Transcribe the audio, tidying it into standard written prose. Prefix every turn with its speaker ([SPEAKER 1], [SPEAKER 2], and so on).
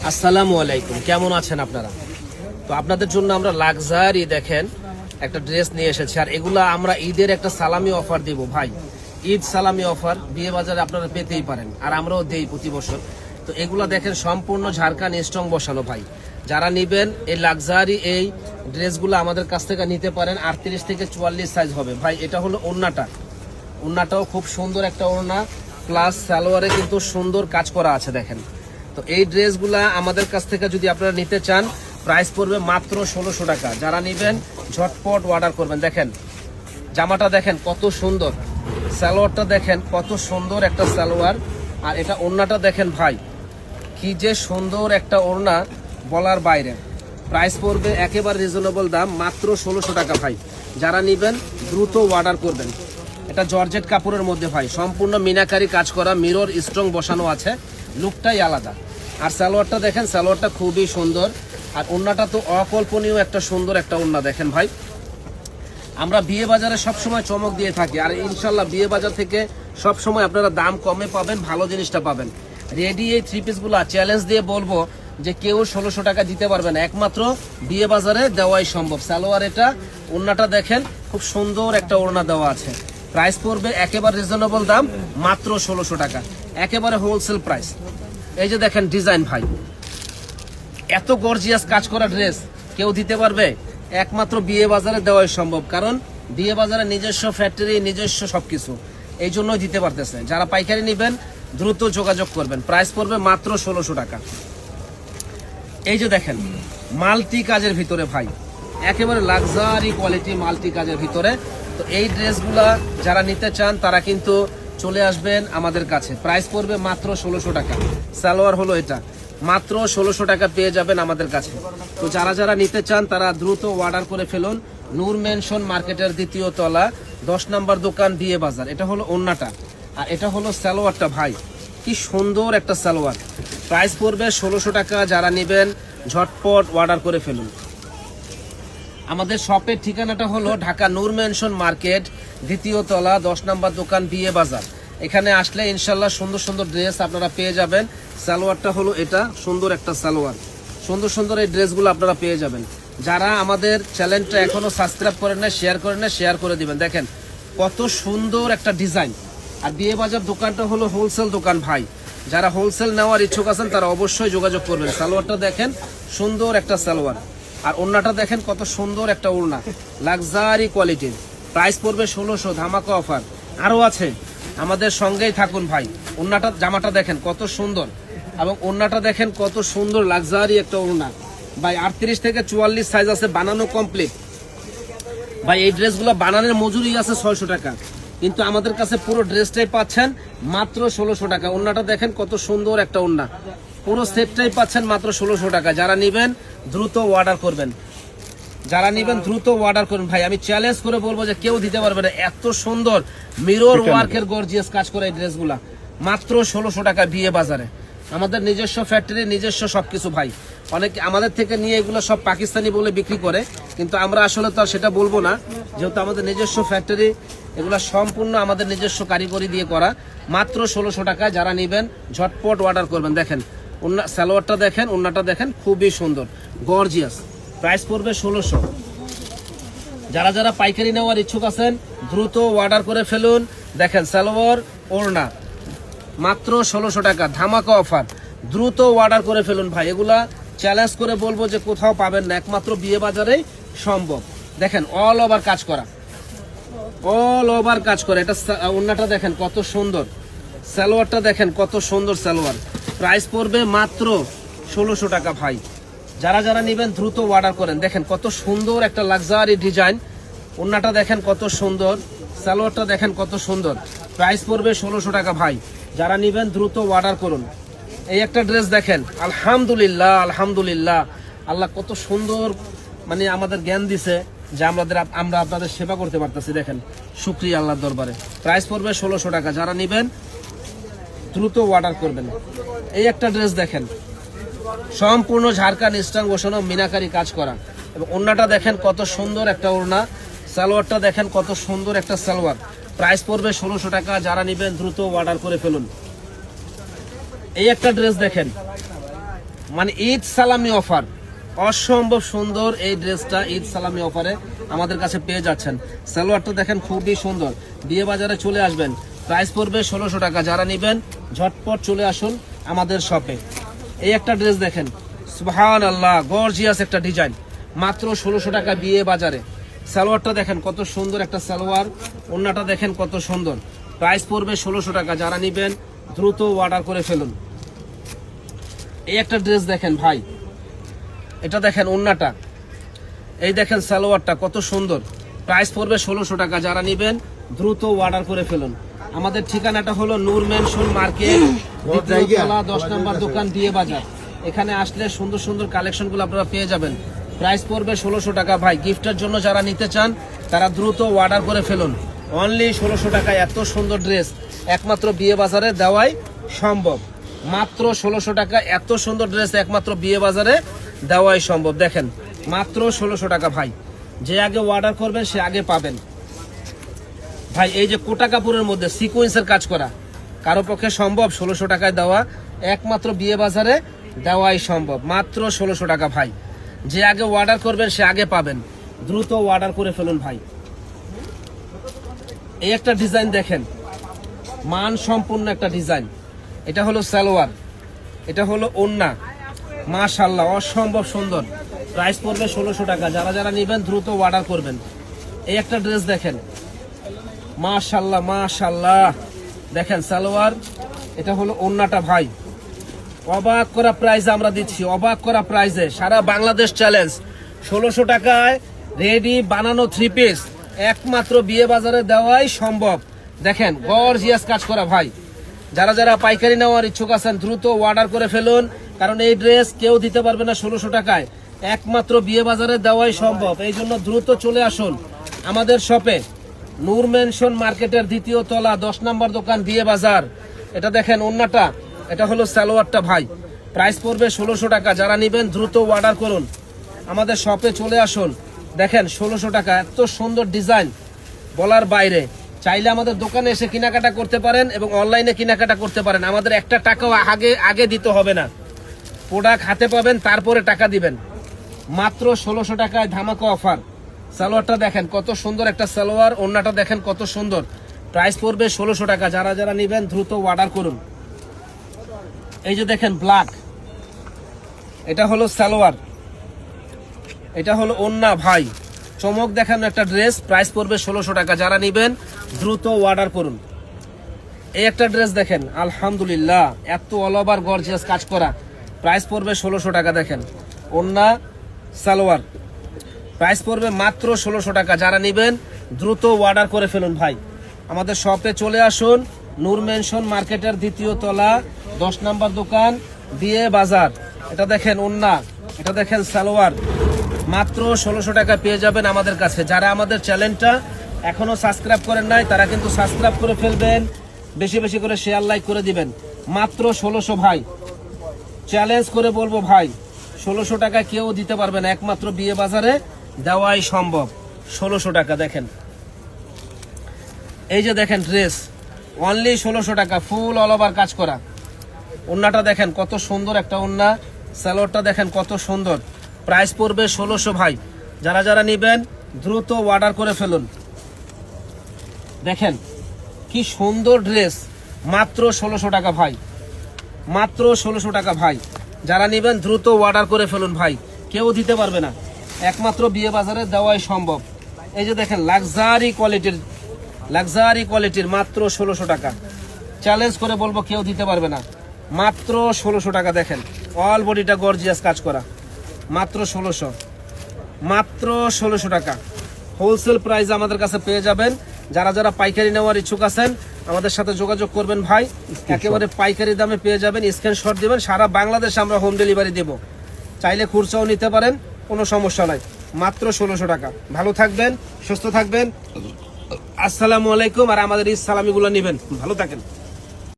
[SPEAKER 1] আসসালামু আলাইকুম, কেমন আছেন আপনারা? তো আপনাদের জন্য আমরা লাক্সারি দেখেন একটা ড্রেস নিয়ে এসেছি, আর এগুলা আমরা ঈদের একটা সালামি অফার দিব ভাই। ঈদ সালামি অফার বিয়ে বাজারে আপনারা পেতেই পারেন, আর আমরাও দেই প্রতি বছর। তো এগুলা দেখেন সম্পূর্ণ ঝাড়খান স্ট্রং বসানো ভাই। যারা নিবেন এই লাক্সারি এই ড্রেসগুলো আমাদের কাছ থেকে নিতে পারেন। 38 থেকে 44 সাইজ হবে ভাই। এটা হলো ওড়নাটাও খুব সুন্দর একটা ওড়না, প্লাস সালোয়ারে কিন্তু সুন্দর কাজ করা আছে দেখেন। তো এই ড্রেসগুলা আমাদের কাছ থেকে যদি আপনারা নিতে চান, প্রাইস পড়বে মাত্র 1600 টাকা। যারা নেবেন ঝটপট অর্ডার করবেন। দেখেন জামাটা দেখেন কত সুন্দর, সালোয়ারটা দেখেন কত সুন্দর একটা সালোয়ার, আর এটা ওড়নাটা দেখেন ভাই কি যে সুন্দর একটা ওড়না, বলার বাইরে। প্রাইস পড়বে একেবারে রিজনেবল দাম, মাত্র 1600 টাকা ভাই। যারা নেবেন দ্রুত অর্ডার করবেন। এটা জর্জেট কাপড়ের মধ্যে ভাই, সম্পূর্ণ মিনাকারি কাজ করা, মিরর স্ট্রং বসানো আছে, লুকটাই আলাদা। আর সালোয়ারটা দেখেন, সালোয়ারটা খুবই সুন্দর, আর ওড়নাটা তো অকল্পনীয় একটা সুন্দর একটা ওড়না দেখেন ভাই। আমরা বিয়ে বাজারে সবসময় চমক দিয়ে থাকি, আর ইনশাল্লাহ বিয়ে বাজার থেকে সবসময় আপনারা দাম কমে পাবেন, ভালো জিনিসটা পাবেন। রেডি এই থ্রি পিসগুলো চ্যালেঞ্জ দিয়ে বলবো যে কেউ 1600 টাকা দিতে পারবে না, একমাত্র বিয়ে বাজারে দেওয়াই সম্ভব। সালোয়ার এটা, ওড়নাটা দেখেন খুব সুন্দর একটা ওড়না দেওয়া আছে। প্রাইস পড়বে একেবারে রিজনেবল দাম, মাত্র 1600 টাকা, একেবারে হোলসেল প্রাইস। এই যে দেখেন ডিজাইন ভাই, এত গর্জিয়াস কাজ করা ড্রেস কেউ দিতে পারবে? একমাত্র বিয়ে বাজারে দেওয়াই সম্ভব, কারণ বিয়ে বাজারে নিজস্ব ফ্যাক্টরি, নিজস্ব সবকিছু, এই জন্যই দিতে পারতেছে। যারা পাইকারি নেবেন দ্রুত যোগাযোগ করবেন। প্রাইস পড়বে মাত্র 1600 টাকা। এই যে দেখেন মাল্টি কাজের ভিতরে ভাই, একেবারে লাক্সারি কোয়ালিটি মাল্টি কাজের ভিতরে। তো এই ড্রেসগুলা যারা নিতে চান তারা কিন্তু চলে আসবেন আমাদের কাছে। প্রাইস পড়বে মাত্র 1600 টাকা। সালোয়ার হলো এটা, মাত্র 1600 টাকা পেয়ে যাবেন আমাদের কাছে। তো যারা যারা নিতে চান তারা দ্রুত অর্ডার করে ফেলুন। নূর মেনশন মার্কেটের 2য় তলা, 10 নম্বর দোকান, বিয়ে বাজার। এটা হলো ওড়নাটা, আর এটা হলো সালোয়ারটা ভাই, কি সুন্দর একটা সালোয়ার। প্রাইস পড়বে 1600 টাকা। যারা নেবেন ঝটপট অর্ডার করে ফেলুন। আমাদের শপের ঠিকানাটা হলো ঢাকা নূর মেনশন মার্কেট, 2য় তলা, 10 নম্বর দোকান, বিয়ে বাজার। এখানে আসলে ইনশাল্লাহ সুন্দর সুন্দর ড্রেস আপনারা পেয়ে যাবেন। সালোয়ারটা হলো এটা, সুন্দর একটা সালোয়ার, সুন্দর সুন্দর এই ড্রেসগুলো আপনারা পেয়ে যাবেন। যারা আমাদের চ্যানেলটা এখনো সাবস্ক্রাইব করেন না, শেয়ার করে দিবেন। দেখেন কত সুন্দর একটা ডিজাইন। আর বিয়ে বাজার দোকানটা হলো হোলসেল দোকান ভাই। যারা হোলসেল নেওয়ার ইচ্ছুক আছেন তারা অবশ্যই যোগাযোগ করবেন। সালোয়ারটা দেখেন সুন্দর একটা সালোয়ার, আর ওড়নাটা দেখেন কত সুন্দর একটা ওড়না, লাক্সারি কোয়ালিটির। প্রাইস পড়বে 1600, ধামাকা অফার আরও আছে, আমাদের সঙ্গেই থাকুন ভাই। ওড়নাটা, জামাটা দেখেন কত সুন্দর, এবং ওড়নাটা দেখেন কত সুন্দর, লাক্সারি একটা ওড়না ভাই। 38 থেকে 44 সাইজ আছে, বানানো কমপ্লিট ভাই। এই ড্রেসগুলো বানানোর মজুরি আছে 600 টাকা, কিন্তু আমাদের কাছে পুরো ড্রেসটাই পাচ্ছেন মাত্র 1600 টাকা। ওড়নাটা দেখেন কত সুন্দর একটা ওড়না, পুরো সেটটাই পাচ্ছেন মাত্র 1600 টাকা। যারা নেবেন দ্রুত অর্ডার করবেন, ভাই। আমি চ্যালেঞ্জ করে বলবো যে কেউ দিতে পারবে না, এত সুন্দর মিরর ওয়ার্কের গর্জিয়াস কাজ করে এই ড্রেসগুলা, মাত্র 1600 টাকা বিয়ে বাজারে। আমাদের নিজস্ব ফ্যাক্টরি, নিজস্ব সবকিছু ভাই। অনেকে আমাদের থেকে নিয়ে এগুলো সব পাকিস্তানি বলে বিক্রি করে, কিন্তু আমরা আসলে তো আর সেটা বলবো না, যেহেতু আমাদের নিজস্ব ফ্যাক্টরি, এগুলো সম্পূর্ণ আমাদের নিজস্ব কারিগরি দিয়ে করা। মাত্র 1600 টাকা। যারা নেবেন ঝটপট অর্ডার করবেন। দেখেন ওড়না, সালোয়ারটা দেখেন, ওড়নাটা দেখেন খুবই সুন্দর, গর্জিয়াস। প্রাইস পড়বে 1600। যারা যারা পাইকারি নেওয়ার ইচ্ছুক আছেন দ্রুত অর্ডার করে ফেলুন। দেখেন সালোয়ার, ওড়না, মাত্র 1600 টাকা, ধামাকা অফার। দ্রুত অর্ডার করে ফেলুন ভাই। এগুলা চ্যালেঞ্জ করে বলবো যে কোথাও পাবেন না, একমাত্র বিয়ে বাজারেই সম্ভব। দেখেন অল ওভার কাজ করা, এটা ওড়নাটা দেখেন কত সুন্দর, সালোয়ারটা দেখেন কত সুন্দর সালোয়ার। প্রাইস পড়বে মাত্র 1600 টাকা ভাই। যারা যারা নেবেন দ্রুত অর্ডার করেন। দেখেন কত সুন্দর একটা লাক্সারি ডিজাইন, ওড়নাটা দেখেন কত সুন্দর, সালোয়ারটা দেখেন কত সুন্দর। প্রাইস পড়বে 1600 টাকা ভাই। যারা নেবেন দ্রুত অর্ডার করুন। এই একটা ড্রেস দেখেন, আলহামদুলিল্লাহ, আল্লাহ কত সুন্দর মানে আমাদের জ্ঞান দিছে যে আমরা আপনাদের সেবা করতে পারতেছি। দেখেন শুকরিয়া আল্লাহর দরবারে। প্রাইস পড়বে 1600 টাকা। যারা নেবেন দ্রুত অর্ডার করবেন। এই একটা ড্রেস দেখেন, সম্পূর্ণ ঝাড়খান স্ট্রং বসানো, মিনাকারি কাজ করা, এবং ওড়নাটা দেখেন কত সুন্দর একটা ওড়না, সালোয়ারটা দেখেন কত সুন্দর একটা সালোয়ার। প্রাইস পড়বে 1600 টাকা। যারা নেবেন দ্রুত অর্ডার করে ফেলুন। এই একটা ড্রেস দেখেন, মানে ঈদ সালামি অফার, অসম্ভব সুন্দর এই ড্রেসটা ঈদ সালামি অফারে আমাদের কাছে পেয়ে যাচ্ছেন। সালোয়ারটা দেখেন খুবই সুন্দর, বিয়ে বাজারে চলে আসবেন, প্রাইস পড়বে 1600 টাকা। যারা নেবেন ঝটপট চলে আসুন আমাদের শপে। এই একটা ড্রেস দেখেন, সুবহানাল্লাহ, গর্জিয়াস একটা ডিজাইন, মাত্র 1600 টাকা বিয়ে বাজারে। সালোয়ারটা দেখেন কত সুন্দর একটা সালোয়ার, ওড়নাটা দেখেন কত সুন্দর, প্রাইস পড়বে 1600 টাকা। যারা নেবেন দ্রুত অর্ডার করে ফেলুন। এই একটা ড্রেস দেখেন ভাই, এটা দেখেন ওড়নাটা, এই দেখেন সালোয়ারটা কত সুন্দর, প্রাইস পড়বে 1600 টাকা। যারা নেবেন দ্রুত অর্ডার করে ফেলুন। আমাদের ঠিকানাটা হলো নূর মেনশন মার্কেট, 10 নম্বর দোকান, বিয়ে বাজার। এখানে আসলে সুন্দর সুন্দর কালেকশনগুলো আপনারা পেয়ে যাবেন। প্রাইস পড়বে 1600 টাকা ভাই। গিফটের জন্য যারা নিতে চান তারা দ্রুত অর্ডার করে ফেলুন। অনলি 1600 টাকায় এত সুন্দর ড্রেস একমাত্র বিয়ে বাজারে দেওয়াই সম্ভব। মাত্র 1600 টাকা এত সুন্দর ড্রেস একমাত্র বিয়ে বাজারে দেওয়াই সম্ভব। দেখেন মাত্র 1600 টাকা ভাই। যে আগে অর্ডার করবেন সে আগে পাবেন ভাই। এই যে কোটা কাপড়ের মধ্যে সিকোয়েন্সের কাজ করা, কারো পক্ষে সম্ভব 1600 টাকায় দেওয়া? একমাত্র বিয়ে বাজারে দেওয়াই সম্ভব। মাত্র 1600 টাকা ভাই। যে আগে অর্ডার করবেন সে আগে পাবেন, দ্রুত অর্ডার করে ফেলুন ভাই। এই একটা ডিজাইন দেখেন, মান সম্পূর্ণ একটা ডিজাইন। এটা হলো সালোয়ার, এটা হলো ওড়না, মাশাআল্লাহ অসম্ভব সুন্দর। প্রাইস পড়বে 1600 টাকা। যারা যারা নেবেন দ্রুত অর্ডার করবেন। এই একটা ড্রেস দেখেন, মাশাআল্লাহ মাশাআল্লাহ, দেখেন সালোয়ার, এটা হলো ওড়নাটা ভাই। অবাক করা প্রাইসে আমরা দিচ্ছি, অবাক করা প্রাইসে, সারা বাংলাদেশ চ্যালেঞ্জ। 1600 টাকায় রেডি বানানো 3 পিস একমাত্র বিয়ে বাজারে দেওয়াই সম্ভব। দেখেন গর্জিয়াস কাজ করা ভাই। যারা যারা পাইকারি নেওয়ার ইচ্ছুক আছেন দ্রুত অর্ডার করে ফেলুন, কারণ এই ড্রেস কেউ দিতে পারবে না 1600 টাকায়, একমাত্র বিয়ে বাজারে দেওয়াই সম্ভব। এই জন্য দ্রুত চলে আসুন আমাদের শপে, নূর মেনশন মার্কেটের 2য় তলা, 10 নম্বর দোকান, বিয়ে বাজার। এটা দেখেন ওড়নাটা, এটা হলো সালোয়ারটা ভাই। প্রাইস পড়বে 1600 টাকা। যারা নেবেন দ্রুত অর্ডার করুন, আমাদের শপে চলে আসুন। দেখেন 1600 টাকা, এত সুন্দর ডিজাইন বলার বাইরে। চাইলে আমাদের দোকানে এসে কেনাকাটা করতে পারেন এবং অনলাইনে কেনাকাটা করতে পারেন। আমাদের একটা টাকাও আগে দিতে হবে না, প্রোডাক্ট হাতে পাবেন তারপরে টাকা দিবেন। মাত্র 1600 টাকায় ধামাকা অফার। সালোয়ারটা দেখেন কত সুন্দর একটা সালোয়ার, ওড়নাটা দেখেন কত সুন্দর, প্রাইস পড়বে 1600 টাকা। যারা যারা নেবেন দ্রুত অর্ডার করুন। এই যে দেখেন ব্ল্যাক, এটা হলো সালোয়ার, এটা হলো ওড়না ভাই। চমক দেখানো একটা ড্রেস, প্রাইস পড়বে 1600 টাকা। যারা নেবেন দ্রুত অর্ডার করুন। এই একটা ড্রেস দেখেন, আলহামদুলিল্লাহ, এত অল ওভার গর্জিয়াস কাজ করা, প্রাইস পড়বে 1600 টাকা। দেখেন ওড়না সালোয়ার, প্রাইস পড়বে মাত্র 1600 টাকা। যারা নেবেন দ্রুত অর্ডার করে ফেলুন ভাই। আমাদের শপে চলে আসুন, নূর মেনশন মার্কেটের 2য় তলা, 10 নম্বর দোকান, বিয়ে বাজার। এটা দেখেন ওড়না, এটা দেখেন সালোয়ার, মাত্র 1600 টাকা পেয়ে যাবেন আমাদের কাছে। যারা আমাদের চ্যানেলটা এখনো সাবস্ক্রাইব করেন নাই তারা কিন্তু সাবস্ক্রাইব করে ফেলবেন, বেশি বেশি করে শেয়ার লাইক করে দিবেন। মাত্র 1600 ভাই, চ্যালেঞ্জ করে বলবো ভাই, 1600 টাকা কেউ দিতে পারবে না, একমাত্র বিয়ে বাজারে দেওয়াই সম্ভব। 1600 টাকা। দেখেন এই যে দেখেন ড্রেস, অনলি 1600 টাকা, ফুল অল ওভার কাজ করা। ওড়নাটা দেখেন কত সুন্দর একটা ওড়না, সালোয়ারটা দেখেন কত সুন্দর, প্রাইস পড়বে 1600 ভাই। যারা যারা নেবেন দ্রুত অর্ডার করে ফেলুন। দেখেন কি সুন্দর ড্রেস, মাত্র 1600 টাকা ভাই, মাত্র 1600 টাকা ভাই। যারা নেবেন দ্রুত অর্ডার করে ফেলুন ভাই, কেউ দিতে পারবে না, একমাত্র বিয়ে বাজারে দেওয়াই সম্ভব। এই যে দেখেন লাক্সারি কোয়ালিটির মাত্র 1600 টাকা। চ্যালেঞ্জ করে বলবো কেউ দিতে পারবে না, মাত্র 1600 টাকা। দেখেন অল বডিটা গর্জিয়াস কাজ করা, মাত্র 1600 টাকা। হোলসেল প্রাইস আমাদের কাছে পেয়ে যাবেন। যারা যারা পাইকারি নেওয়ার ইচ্ছুক আছেন আমাদের সাথে যোগাযোগ করবেন ভাই, একেবারে পাইকারি দামে পেয়ে যাবেন। স্ক্রিনশট দিবেন, সারা বাংলাদেশ আমরা হোম ডেলিভারি দেব। চাইলে খুচরাও নিতে পারেন, কোনো সমস্যা নাই। মাত্র 1600 টাকা। ভালো থাকবেন, সুস্থ থাকবেন। আসসালামু আলাইকুম। আর আমাদের এই সালামিগুলো নেবেন। ভালো থাকেন।